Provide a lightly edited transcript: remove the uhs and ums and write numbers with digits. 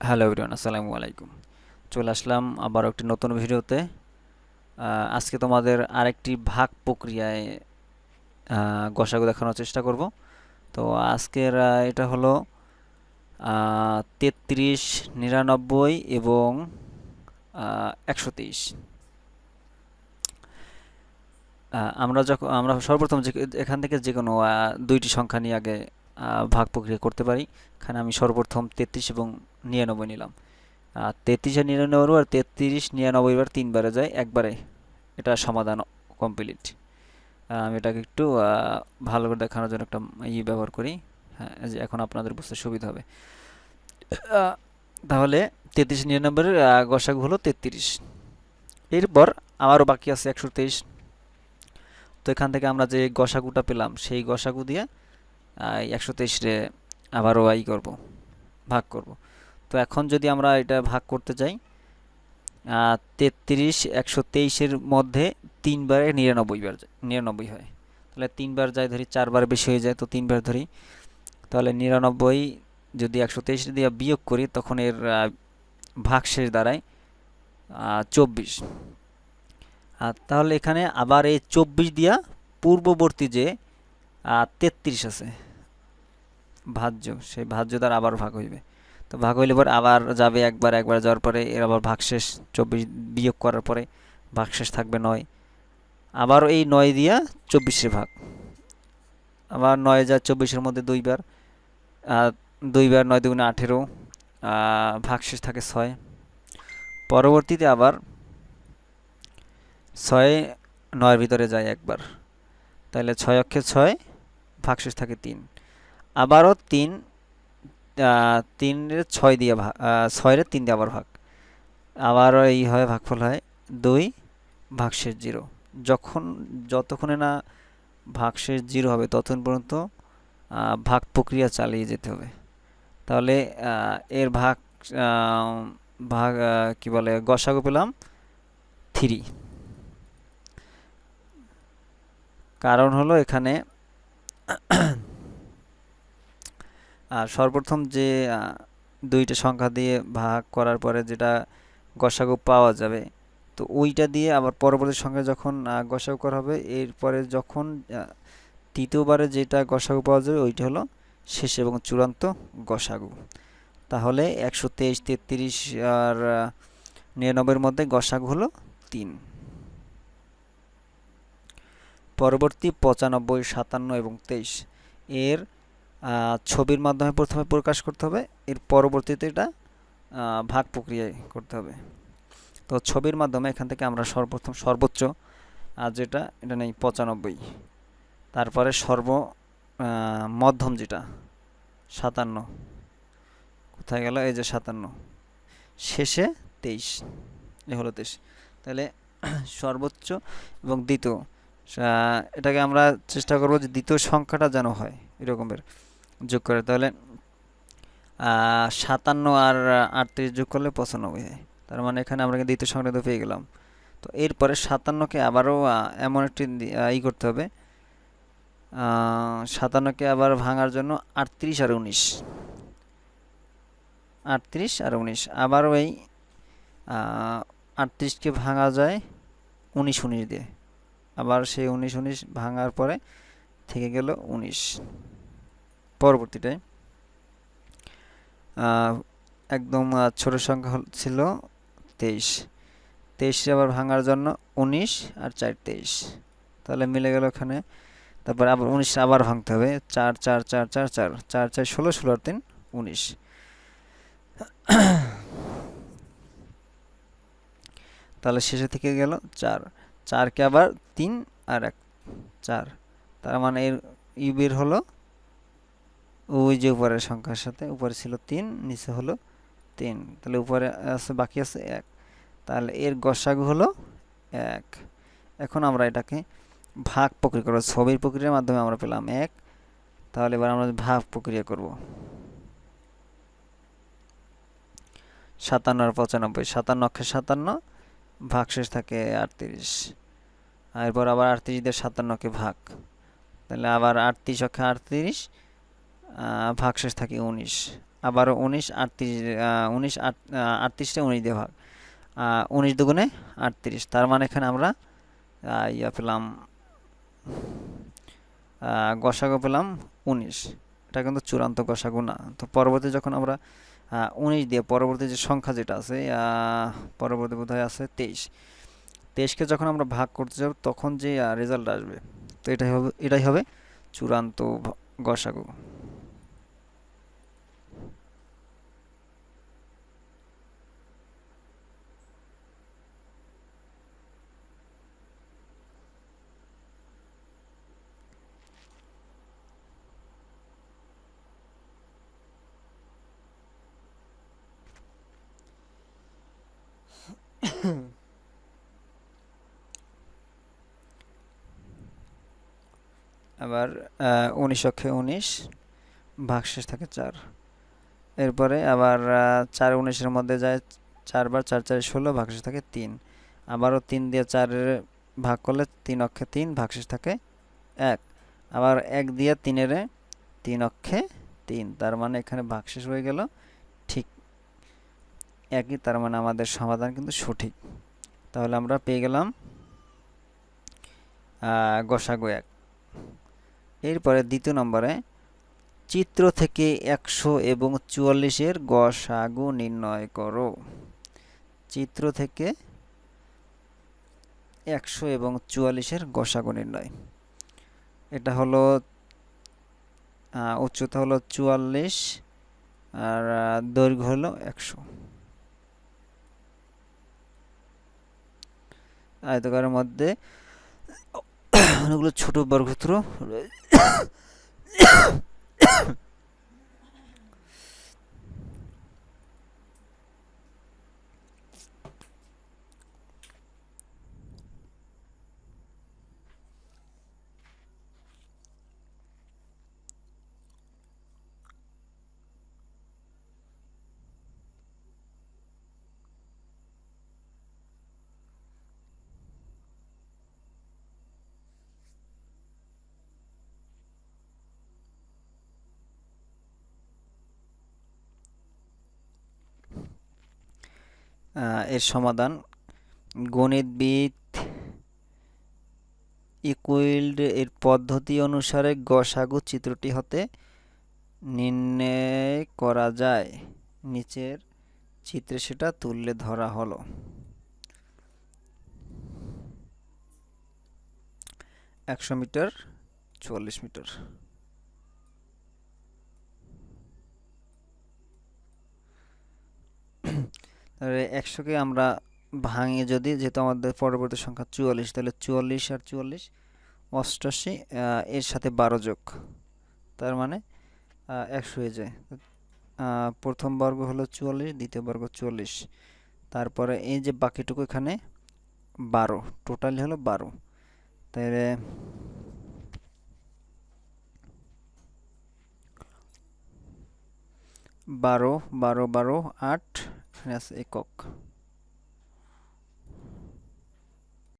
Hello everyone, আসসালামু আলাইকুম। চলে আসলাম আবার একটি নতুন ভিডিওতে। আজকে তোমাদের আরেকটি ভাগ প্রক্রিয়ায় গসাগু দেখানোর চেষ্টা করব। তো আজকের এটা হলো 33, 99 এবং 123। আমরা সর্বপ্রথম এখান থেকে যে কোনো দুইটি সংখ্যা নিয়ে আগে ভাগ প্রক্রিয়া করতে পারি। এখানে আমি সর্বপ্রথম 33 এবং 99 নিলাম। 33 আর 99 আর 33 99 বার তিনবারে যায় একবারে, এটা সমাধান কমপ্লিট। আমি এটাকে একটু ভালো করে দেখানোর জন্য একটা ব্যবহার করি। হ্যাঁ, এই যে এখন আপনাদের বুঝতে সুবিধা হবে। আহ, তাহলে 33 99 এর গসাগু হলো 33। এরপর আমারও বাকি আছে 123। তো এখান থেকে আমরা যে গসাগুটা পেলাম সেই গসাগু দিয়ে 123 রে আবারও করব, ভাগ করব। তো এখন যদি আমরা এটা ভাগ করতে যাই, 33 123-এর মধ্যে 3 বারে 99 বার 99 হয়। তাহলে 3 বার যায় ধরি, 4 বার বেশি হয়ে যায় তো 3 বার ধরি। তাহলে 99 যদি 123 দিয়ে বিয়োগ করি তখন এর ভাগশেষ দাঁড়ায় 24। আর তাহলে এখানে আবার এই 24 দিয়া পূর্ববর্তী যে 33 আছে ভাজ্য, সেই ভাজ্য দ্বারা আবার ভাগ হইবে। তো ভাগ হইলে পরে আবার যাবে একবার, একবার যাওয়ার পরে এর আবার ভাগশেষ 24 বিয়োগ করার পরে ভাগশেষ থাকবে 9। আবার এই 9 দিয়া 24-এ ভাগ, আবার 9 যা 24-এর মধ্যে দুইবার, 2 বার 9 দুগুণে 18, ভাগশেষ থাকে 6। পরবর্তীতে আবার 6 9-এর ভিতরে যায় একবার, তাহলে 6 অক্ষে 6, ভাগশেষ থাকে 3। আবারও 3, 3-এর 6 দিয়ে ভাগ, 6-এর 3 দিয়ে আবার ভাগ, আবারও এই হয় ভাগফল হয় 2, ভাগশেষ 0। যতক্ষণে না ভাগশেষ 0 হবে ততক্ষণ পর্যন্ত ভাগ প্রক্রিয়া চালিয়ে যেতে হবে। তাহলে এর ভাগ ভাগ কি বলে গসাগু পেলাম 3। কারণ হলো এখানে সর্বপ্রথম যে দুইটা সংখ্যা দিয়ে ভাগ করার পরে যেটা গসাগু পাওয়া যাবে, তো ওইটা দিয়ে আবার পরবর্তী সংখ্যা যখন গসাগু করা হবে, এরপরে যখন তৃতীয়বারে যেটা গসাগু পাওয়া যাবে ওইটা হলো শেষ এবং চূড়ান্ত গসাগু। তাহলে 123, 33 আর 99-এর মধ্যে গসাগু হলো 3। পরবর্তী 95, 57 এবং 23 এর ছবির মাধ্যমে প্রথমে প্রকাশ করতে হবে, এর পরবর্তীতে এটা ভাগ প্রক্রিয়ায় করতে হবে। তো ছবির মাধ্যমে এখান থেকে আমরা সর্বপ্রথম সর্বোচ্চ যেটা এটা নেই 95, তারপরে মধ্যম যেটা 57, কোথায় গেল, এই যে 57, শেষে 23, এ হলো 23। তাহলে সর্বোচ্চ এবং দ্বিতীয়, এটাকে আমরা চেষ্টা করব যে দ্বিতীয় সংখ্যাটা যেন হয় এরকমের যোগ করে। তাহলে 57 আর 38 যোগ করলে 95 হয়। তার মানে এখানে আমরা দ্বিতীয় সংখ্যাটা পেয়ে গেলাম। তো এরপরে 57-কে আবারও এমন একটি করতে হবে, 57-কে আবার ভাঙার জন্য 38 আর 19, 38 আর 19, আবারও এই 38-কে ভাঙা যায় 19 19 দিয়ে, আবার সেই 19 19 ভাঙার পরে থেকে গেল 19। পরবর্তীটায় একদম ছোট সংখ্যা ছিল 23, 23 আবার ভাঙার জন্য 19 আর 4 23, তাহলে মিলে গেল এখানে। তারপর আবার 19 আবার ভাঙতে হবে, 4 4 4 4 4 4 4 16, 16 আর 3 19। তাহলে শেষে থেকে গেল 4, 4-কে আবার 3 আর 1 4, তার মানে এর বের হলো ওই যে উপরের সংখ্যার সাথে, উপরে ছিল 3, নিচে হলো 3, তাহলে উপরে আছে বাকি আছে 1, তাহলে এর গসাগু হলো 1। এখন আমরা এটাকে ভাগ প্রক্রিয়া করব, ছবির প্রক্রিয়ার মাধ্যমে আমরা পেলাম 1। তাহলে এবার আমরা ভাগ প্রক্রিয়া করব। 57 আর 95, 57 অক্ষে 57, ভাগশেষ থাকে 38, এরপর আবার 38 দিয়ে 57-কে ভাগ, তাহলে আবার 38 অক্ষে 38, ভাগশেষ থাকে 19, আবারও 19 38 19 38টা 19 দিয়ে ভাগ, 19 দুগুণে 38, তার মানে এখানে আমরা ইয়া পেলাম, গসাগু পেলাম 19। এটা কিন্তু চূড়ান্ত গসাগু না। তো পরবর্তী যখন আমরা 19 দিয়ে পরবর্তী যে সংখ্যা যেটা আছে, পরবর্তী বোধহয় আছে 23, 23কে যখন আমরা ভাগ করতে যাব তখন যে রেজাল্ট আসবে, তো এটাই হবে চূড়ান্ত গসাগু। আবার 19 অক্ষে 19, ভাগশেষ থাকে 4। এরপরে আবার 4 19-এর মধ্যে যায় 4 বার, 4 4 16, ভাগশেষ থাকে 3। আবারও 3 দিয়ে 4 ভাগ করলে 3 অক্ষে 3, ভাগশেষ থাকে 1। আবার 1 দিয়ে 3 3 অক্ষে 3, তার মানে এখানে ভাগশেষ হয়ে গেল ঠিক একই, তার মানে আমাদের সমাধান কিন্তু সঠিক। তাহলে আমরা পেয়ে গেলাম গসাগু 1। এরপরে দ্বিতীয় নম্বরে চিত্র থেকে 100 এবং 44-এর গসাগু নির্ণয় করো। চিত্র থেকে 100 এবং 44-এর গসাগু নির্ণয়। এটা হলো উচ্চতা হলো 44 আর দৈর্ঘ্য হলো 100। আয়তকারের মধ্যে অনেকগুলো ছোট বর্গক্ষেত্র এর সমাধান গণিতবিদ ইকুইল্ড এর পদ্ধতি অনুসারে গসাগু চিত্রটি হতে নির্ণয় করা যায়। নিচের চিত্রে সেটা তুলে ধরা হলো। 100 মিটার, 44 মিটার। তাহলে 100কে আমরা ভাঙে যদি, যেহেতু আমাদের পরবর্তী সংখ্যা 44, তাহলে 44 আর 44 88, এর সাথে 12 যোগ, তার মানে 100 হয়ে যায়। প্রথম বর্গ হলো 44, দ্বিতীয় বর্গ 44, তারপরে এই যে বাকিটুকু এখানে 12, টোটালি হলো 12। তাহলে 12 12 12 8, এখানে আছে একক।